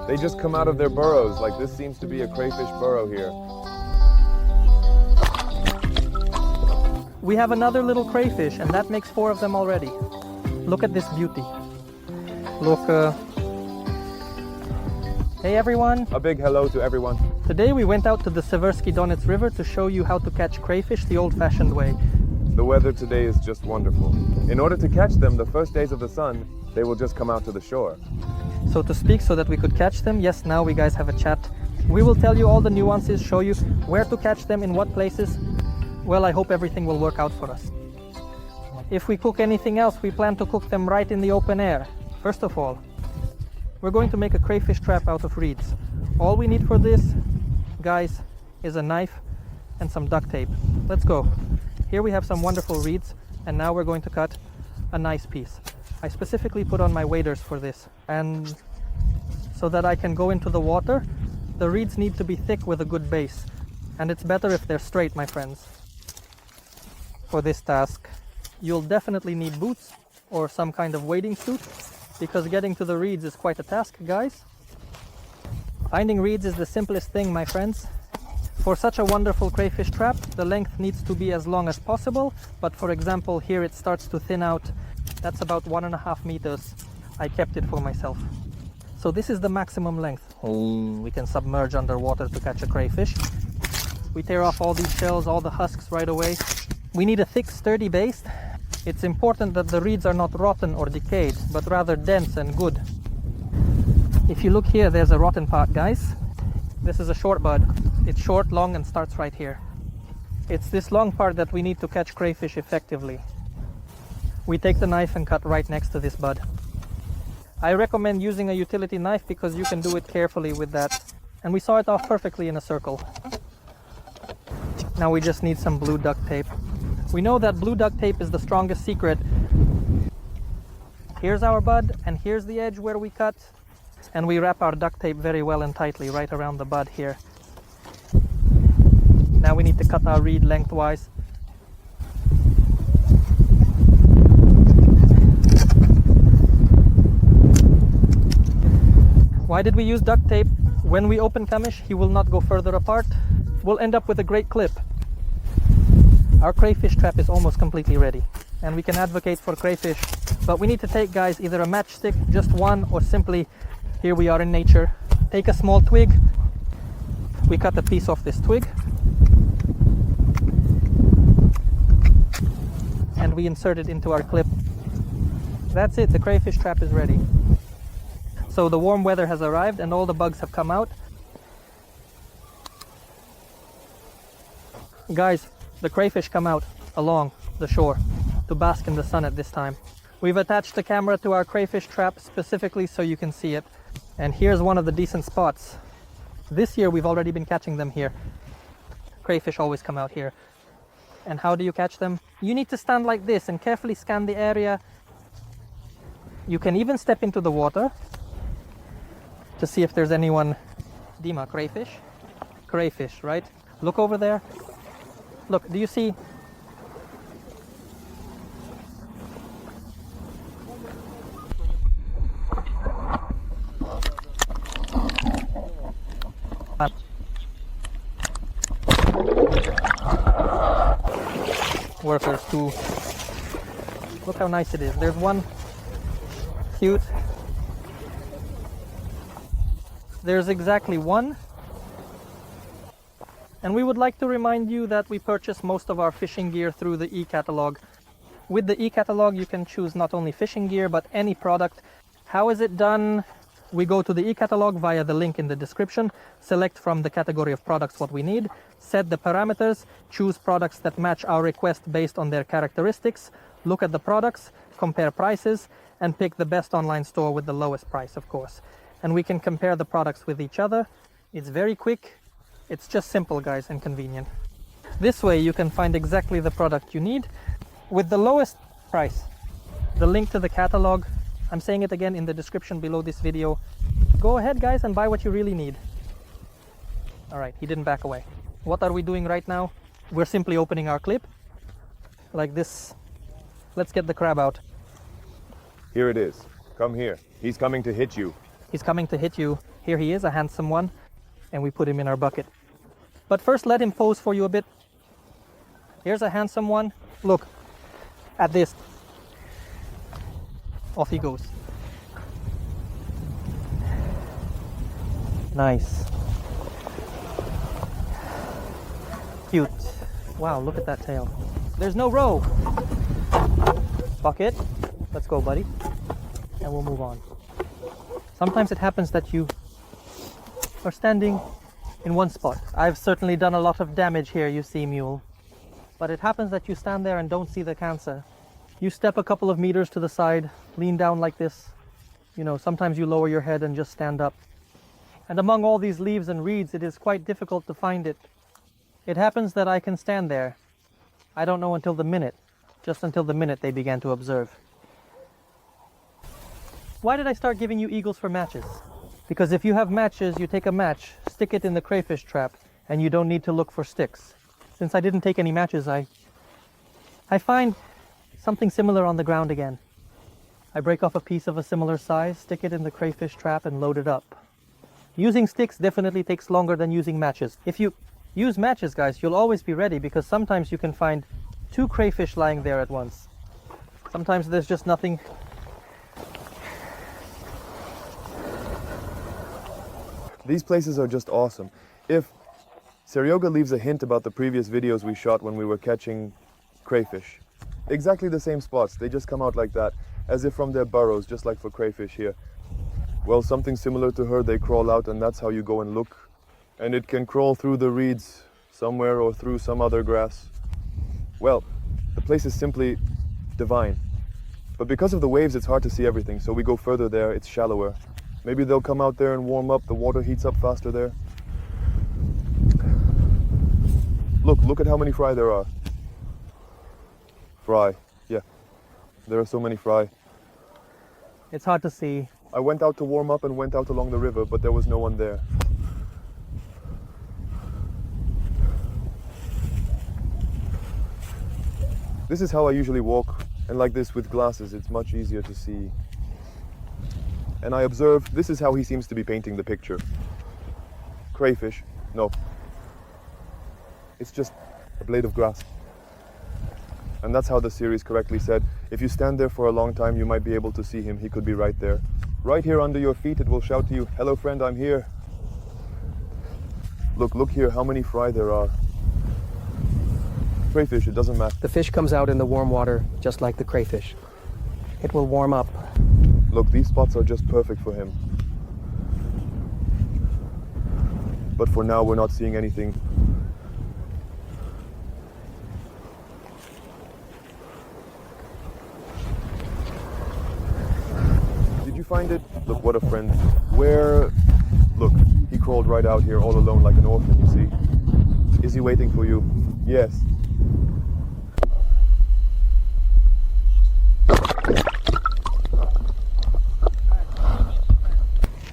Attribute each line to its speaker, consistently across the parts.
Speaker 1: They just come out of their burrows, like this seems to be a crayfish burrow here.
Speaker 2: We have another little crayfish, and that makes 4 of them already. Look at this beauty. Look, Hey everyone!
Speaker 1: A big hello to everyone.
Speaker 2: Today we went out to the Seversky Donets River to show you how to catch crayfish the old-fashioned way.
Speaker 1: The weather today is just wonderful. In order to catch them the first days of the sun, they will just come out to the shore.
Speaker 2: So to speak, so that we could catch them, yes, now we guys have a chat. We will tell you all the nuances, show you where to catch them, in what places. Well, I hope everything will work out for us. If we cook anything else, we plan to cook them right in the open air. First of all, we're going to make a crayfish trap out of reeds. All we need for this, guys, is a knife and some duct tape. Let's go. Here we have some wonderful reeds, and now we're going to cut a nice piece. I specifically put on my waders for this, and so that I can go into the water. The reeds need to be thick with a good base, and it's better if they're straight, my friends. For this task, you'll definitely need boots or some kind of wading suit, because getting to the reeds is quite a task, guys. Finding reeds is the simplest thing, my friends. For such a wonderful crayfish trap, the length needs to be as long as possible, but for example, here it starts to thin out. That's about 1.5 meters. I kept it for myself. So this is the maximum length. We can submerge underwater to catch a crayfish. We tear off all these shells, all the husks right away. We need a thick, sturdy base. It's important that the reeds are not rotten or decayed, but rather dense and good. If you look here, there's a rotten part, guys. This is a short bud. It's short, long, and starts right here. It's this long part that we need to catch crayfish effectively. We take the knife and cut right next to this bud. I recommend using a utility knife because you can do it carefully with that. And we saw it off perfectly in a circle. Now we just need some blue duct tape. We know that blue duct tape is the strongest secret. Here's our bud, and here's the edge where we cut. And we wrap our duct tape very well and tightly right around the bud here. Now we need to cut our reed lengthwise. Why did we use duct tape? When we open Kamish, he will not go further apart. We'll end up with a great clip. Our crayfish trap is almost completely ready, and we can advocate for crayfish, but we need to take, guys, either a matchstick, just one, or simply, here we are in nature, take a small twig. We cut a piece off this twig, and we insert it into our clip. That's it, the crayfish trap is ready. So the warm weather has arrived and all the bugs have come out. Guys, the crayfish come out along the shore to bask in the sun at this time. We've attached the camera to our crayfish trap specifically so you can see it. And here's one of the decent spots. This year we've already been catching them here. Crayfish always come out here. And how do you catch them? You need to stand like this and carefully scan the area. You can even step into the water to see if there's anyone. Dima, crayfish? Crayfish, right? Look over there. Look, do you see? Workers too. Look how nice it is. There's one. Cute. There's exactly one. And we would like to remind you that we purchase most of our fishing gear through the e-catalog. With the e-catalog, you can choose not only fishing gear, but any product. How is it done? We go to the e-catalog via the link in the description, select from the category of products what we need, set the parameters, choose products that match our request based on their characteristics, look at the products, compare prices, and pick the best online store with the lowest price, of course. And we can compare the products with each other. It's very quick. It's just simple, guys, and convenient. This way you can find exactly the product you need with the lowest price. The link to the catalog, I'm saying it again in the description below this video. Go ahead, guys, and buy what you really need. All right, he didn't back away. What are we doing right now? We're simply opening our clip like this. Let's get the crab out.
Speaker 1: Here it is. Come here. He's coming to hit you.
Speaker 2: He's coming to hit you. Here he is, a handsome one. And we put him in our bucket. But first let him pose for you a bit. Here's a handsome one. Look at this. Off he goes. Nice. Cute. Wow, look at that tail. There's no row. Bucket. Let's go, buddy. And we'll move on. Sometimes it happens that you are standing in one spot. I've certainly done a lot of damage here, you see, mule. But it happens that you stand there and don't see the cancer. You step a couple of meters to the side, lean down like this. You know, sometimes you lower your head and just stand up. And among all these leaves and reeds, it is quite difficult to find it. It happens that I can stand there. I don't know until the minute, just until the minute they began to observe. Why did I start giving you eagles for matches? Because if you have matches, you take a match, stick it in the crayfish trap, and you don't need to look for sticks. Since I didn't take any matches, I find something similar on the ground again. I break off a piece of a similar size, stick it in the crayfish trap, and load it up. Using sticks definitely takes longer than using matches. If you use matches, guys, you'll always be ready, because sometimes you can find 2 crayfish lying there at once. Sometimes there's just nothing.
Speaker 1: These places are just awesome. If Seryoga leaves a hint about the previous videos we shot when we were catching crayfish. Exactly the same spots, they just come out like that, as if from their burrows, just like for crayfish here. Well, something similar to her, they crawl out, and that's how you go and look. And it can crawl through the reeds somewhere or through some other grass. Well, the place is simply divine. But because of the waves, it's hard to see everything, so we go further there, it's shallower. Maybe they'll come out there and warm up, the water heats up faster there. Look at how many fry there are. Fry, yeah. There are so many fry.
Speaker 2: It's hard to see.
Speaker 1: I went out to warm up and went out along the river, but there was no one there. This is how I usually walk, and like this with glasses, it's much easier to see. And I observe, this is how he seems to be painting the picture. Crayfish, no. It's just a blade of grass. And that's how the series correctly said, if you stand there for a long time, you might be able to see him. He could be right there. Right here under your feet, it will shout to you, hello friend, I'm here. Look here, how many fry there are. Crayfish, it doesn't matter.
Speaker 3: The fish comes out in the warm water, just like the crayfish. It will warm up.
Speaker 1: Look, these spots are just perfect for him. But for now, we're not seeing anything. Did you find it? Look, what a friend. Where? Look, he crawled right out here all alone like an orphan, you see? Is he waiting for you? Yes.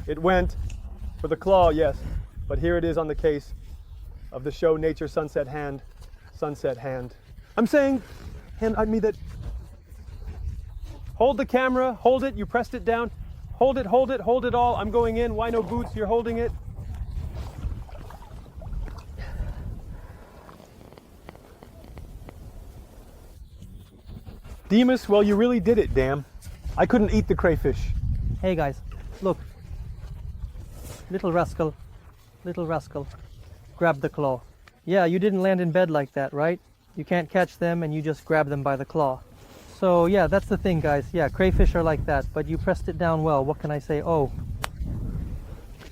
Speaker 4: It went for the claw, yes, but here it is on the case of the show Nature Sunset Hand. Sunset Hand. I'm saying, hand on me that. Hold the camera, hold it, you pressed it down. Hold it all. I'm going in. Why no boots? You're holding it. Demas, well, you really did it, damn. I couldn't eat the crayfish.
Speaker 2: Hey guys, look. Little rascal, grab the claw. Yeah, you didn't land in bed like that, right? You can't catch them and you just grab them by the claw. So yeah, that's the thing, guys. Yeah, crayfish are like that, but you pressed it down well. What can I say? Oh,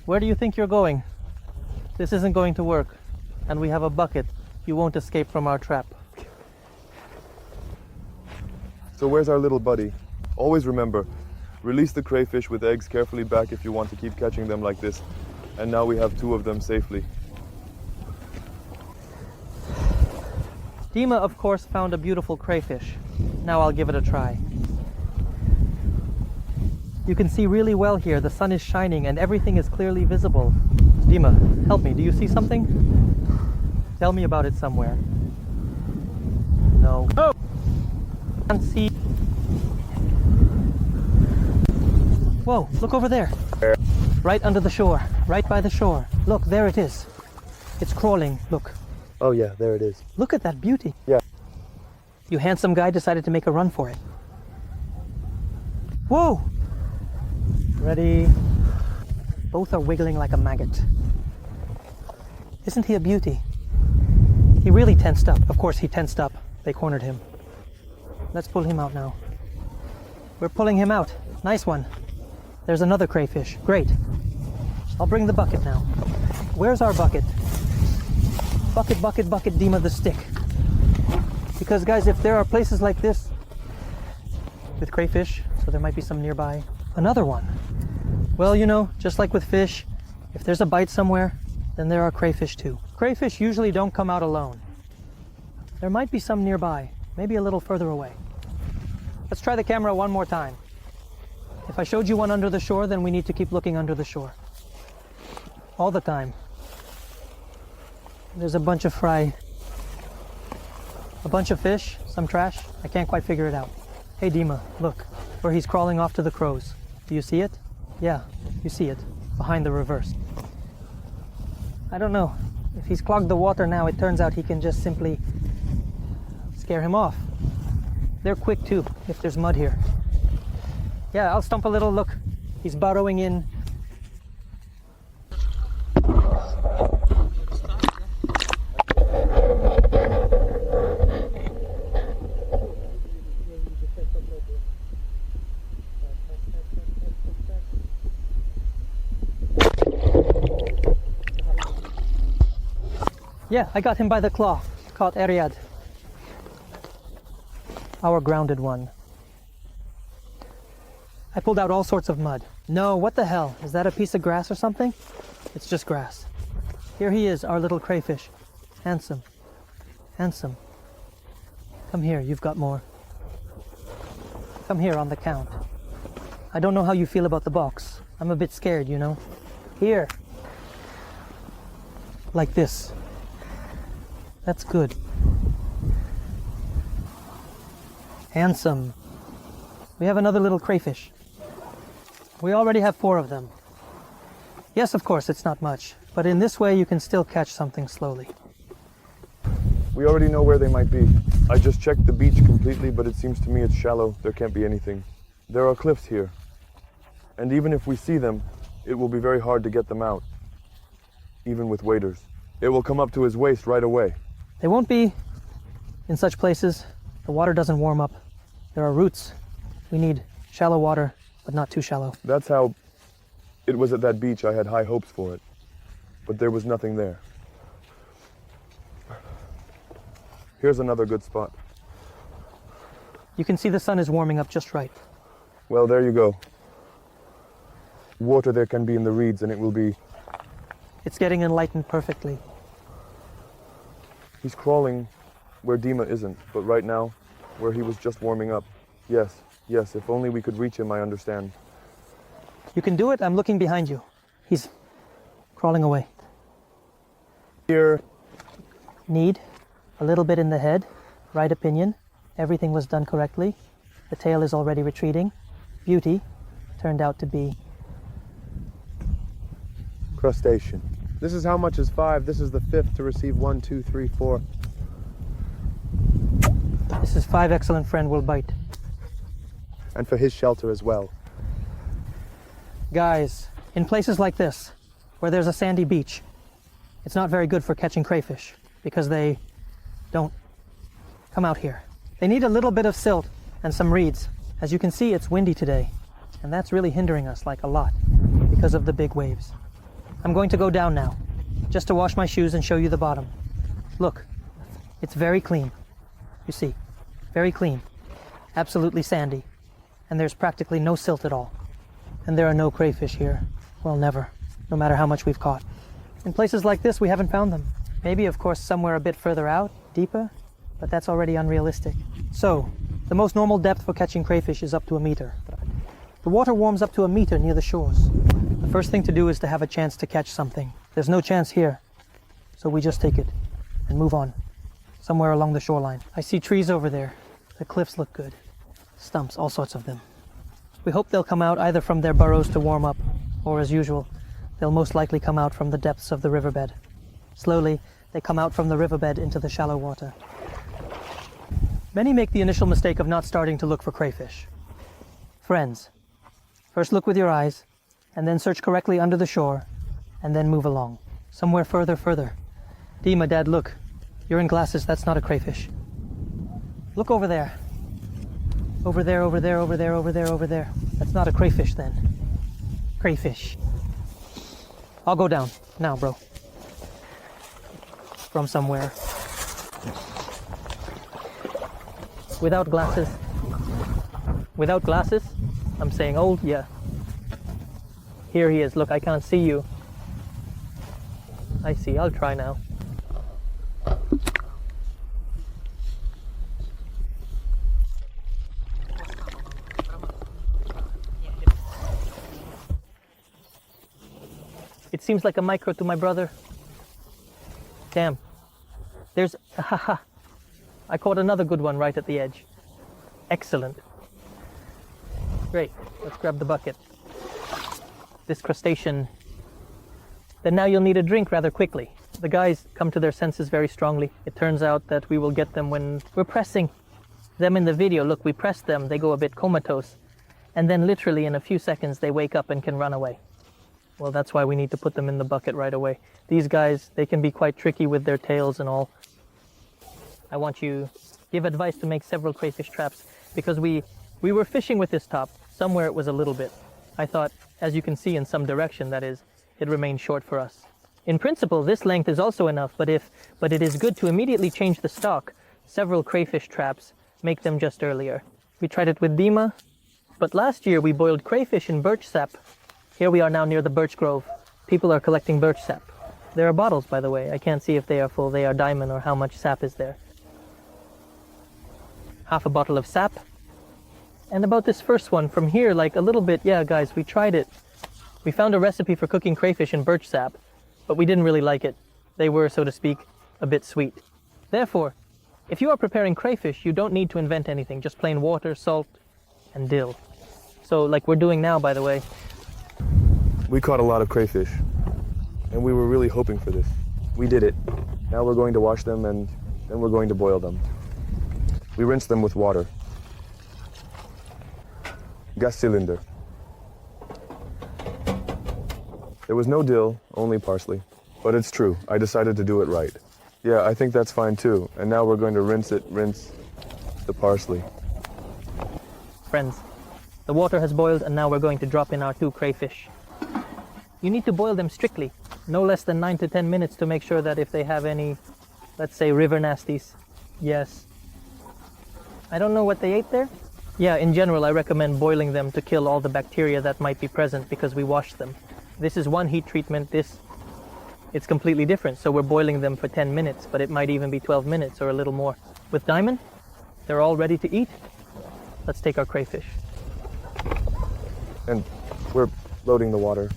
Speaker 2: where do you think you're going? This isn't going to work. And we have a bucket. You won't escape from our trap.
Speaker 1: So where's our little buddy? Always remember, release the crayfish with eggs carefully back if you want to keep catching them like this. And now we have 2 of them safely.
Speaker 2: Dima, of course, found a beautiful crayfish. Now I'll give it a try. You can see really well here. The sun is shining and everything is clearly visible. Dima, help me. Do you see something? Tell me about it somewhere. No.
Speaker 4: Oh!
Speaker 2: Can't see. Whoa, look over there. Right under the shore, right by the shore. Look, there it is. It's crawling, look.
Speaker 1: Oh yeah, there it is.
Speaker 2: Look at that beauty.
Speaker 1: Yeah.
Speaker 2: You handsome guy decided to make a run for it. Whoa! Ready? Both are wiggling like a maggot. Isn't he a beauty? He really tensed up. Of course he tensed up. They cornered him. Let's pull him out now. We're pulling him out. Nice one. There's another crayfish. Great. I'll bring the bucket now. Where's our bucket? Bucket, bucket, bucket, Dima the stick. Because guys, if there are places like this with crayfish, so there might be some nearby. Another one. Well, you know, just like with fish, if there's a bite somewhere, then there are crayfish too. Crayfish usually don't come out alone. There might be some nearby, maybe a little further away. Let's try the camera one more time. If I showed you one under the shore, then we need to keep looking under the shore. All the time. There's a bunch of fry. A bunch of fish, some trash. I can't quite figure it out. Hey Dima, look, where he's crawling off to the crows. Do you see it? Yeah, you see it, behind the reverse. I don't know. If he's clogged the water now, it turns out he can just simply scare him off. They're quick too, if there's mud here. Yeah, I'll stump a little. Look, he's burrowing in. Yeah, I got him by the claw. Caught Ariad. Our grounded one. I pulled out all sorts of mud. No, what the hell? Is that a piece of grass or something? It's just grass. Here he is, our little crayfish. Handsome. Handsome. Come here, you've got more. Come here on the count. I don't know how you feel about the box. I'm a bit scared, you know. Here. Like this. That's good. Handsome. We have another little crayfish. We already have 4 of them. Yes, of course, it's not much, but in this way you can still catch something slowly.
Speaker 1: We already know where they might be. I just checked the beach completely, but it seems to me it's shallow. There can't be anything. There are cliffs here. And even if we see them, it will be very hard to get them out. Even with waders. It will come up to his waist right away.
Speaker 2: They won't be in such places. The water doesn't warm up. There are roots. We need shallow water, but not too shallow.
Speaker 1: That's how it was at that beach. I had high hopes for it. But there was nothing there. Here's another good spot.
Speaker 2: You can see the sun is warming up just right.
Speaker 1: Well, there you go. Water there can be in the reeds and it will be...
Speaker 2: It's getting enlightened perfectly.
Speaker 1: He's crawling where Dima isn't, but right now, where he was just warming up. Yes, yes, if only we could reach him, I understand.
Speaker 2: You can do it. I'm looking behind you. He's crawling away.
Speaker 1: Here.
Speaker 2: Need a little bit in the head. Right opinion. Everything was done correctly. The tail is already retreating. Beauty turned out to be
Speaker 1: Crustacean. This is how much is 5. This is the 5th to receive 1, 2, 3, 4.
Speaker 2: This is 5 excellent friend will bite.
Speaker 1: And for his shelter as well.
Speaker 2: Guys, in places like this, where there's a sandy beach, it's not very good for catching crayfish because they don't come out here. They need a little bit of silt and some reeds. As you can see, it's windy today, and that's really hindering us like a lot because of the big waves. I'm going to go down now, just to wash my shoes and show you the bottom. Look, it's very clean. You see, very clean, absolutely sandy, and there's practically no silt at all. And there are no crayfish here. Well, never, no matter how much we've caught. In places like this, we haven't found them. Maybe, of course, somewhere a bit further out, deeper, but that's already unrealistic. So, the most normal depth for catching crayfish is up to 1 meter. The water warms up to 1 meter near the shores. The first thing to do is to have a chance to catch something. There's no chance here, so we just take it and move on, somewhere along the shoreline. I see trees over there. The cliffs look good. Stumps, all sorts of them. We hope they'll come out either from their burrows to warm up, or as usual, they'll most likely come out from the depths of the riverbed. Slowly, they come out from the riverbed into the shallow water. Many make the initial mistake of not starting to look for crayfish. Friends, first look with your eyes, and then search correctly under the shore, and then move along. Somewhere further. Dima, Dad, look. You're in glasses, that's not a crayfish. Look over there. Over there. That's not a crayfish then. Crayfish. I'll go down. Now, bro. From somewhere. Without glasses. Without glasses? I'm saying old, yeah. Here he is. Look, I can't see you. I see. I'll try now. It seems like a micro to my brother. Damn. There's... Haha. I caught another good one right at the edge. Excellent. Great. Let's grab the bucket. This crustacean... Then now you'll need a drink rather quickly. The guys come to their senses very strongly. It turns out that we will get them when we're pressing them in the video. Look, we press them, they go a bit comatose. And then literally in a few seconds they wake up and can run away. Well, that's why we need to put them in the bucket right away. These guys, they can be quite tricky with their tails and all. I want you give advice to make several crayfish traps because we were fishing with this top. Somewhere it was a little bit. I thought, as you can see in some direction, that is, it remained short for us. In principle, this length is also enough, but it is good to immediately change the stock. Several crayfish traps, make them just earlier. We tried it with Dima, but last year we boiled crayfish in birch sap. Here we are now near the birch grove. People are collecting birch sap. There are bottles, by the way. I can't see if they are full, they are diamond, or how much sap is there. Half a bottle of sap. And about this first one, from here, like a little bit, yeah guys, we tried it. We found a recipe for cooking crayfish in birch sap, but we didn't really like it. They were, so to speak, a bit sweet. Therefore, if you are preparing crayfish, you don't need to invent anything, just plain water, salt, and dill. So, like we're doing now, by the way.
Speaker 1: We caught a lot of crayfish, and we were really hoping for this. We did it. Now we're going to wash them, and then we're going to boil them. We rinse them with water. Gas cylinder. There was no dill, only parsley. But it's true, I decided to do it right. Yeah, I think that's fine too. And now we're going to rinse the parsley.
Speaker 2: Friends, the water has boiled and now we're going to drop in our 2 crayfish. You need to boil them strictly, no less than 9 to 10 minutes to make sure that if they have any, let's say, river nasties. Yes. I don't know what they ate there. Yeah, in general, I recommend boiling them to kill all the bacteria that might be present because we washed them. This is one heat treatment, it's completely different. So we're boiling them for 10 minutes, but it might even be 12 minutes or a little more. With Diamond, they're all ready to eat. Let's take our crayfish.
Speaker 1: And we're loading the water.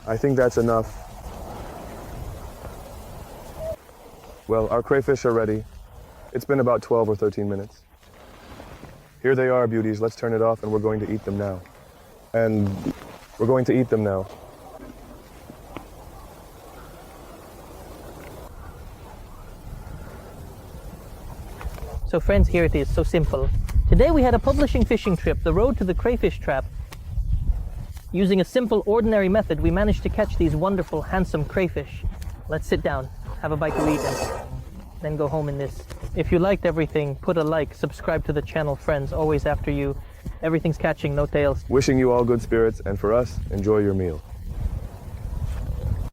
Speaker 1: I think that's enough. Well, our crayfish are ready. It's been about 12 or 13 minutes. Here they are, beauties. Let's turn it off and we're going to eat them now. And we're going to eat them now.
Speaker 2: So friends, here it is, so simple. Today we had a publishing fishing trip, the road to the crayfish trap. Using a simple, ordinary method, we managed to catch these wonderful, handsome crayfish. Let's sit down, have a bite to eat, and then go home in this. If you liked everything, put a like, subscribe to the channel, friends, always after you. Everything's catching, no tails.
Speaker 1: Wishing you all good spirits, and for us, enjoy your meal.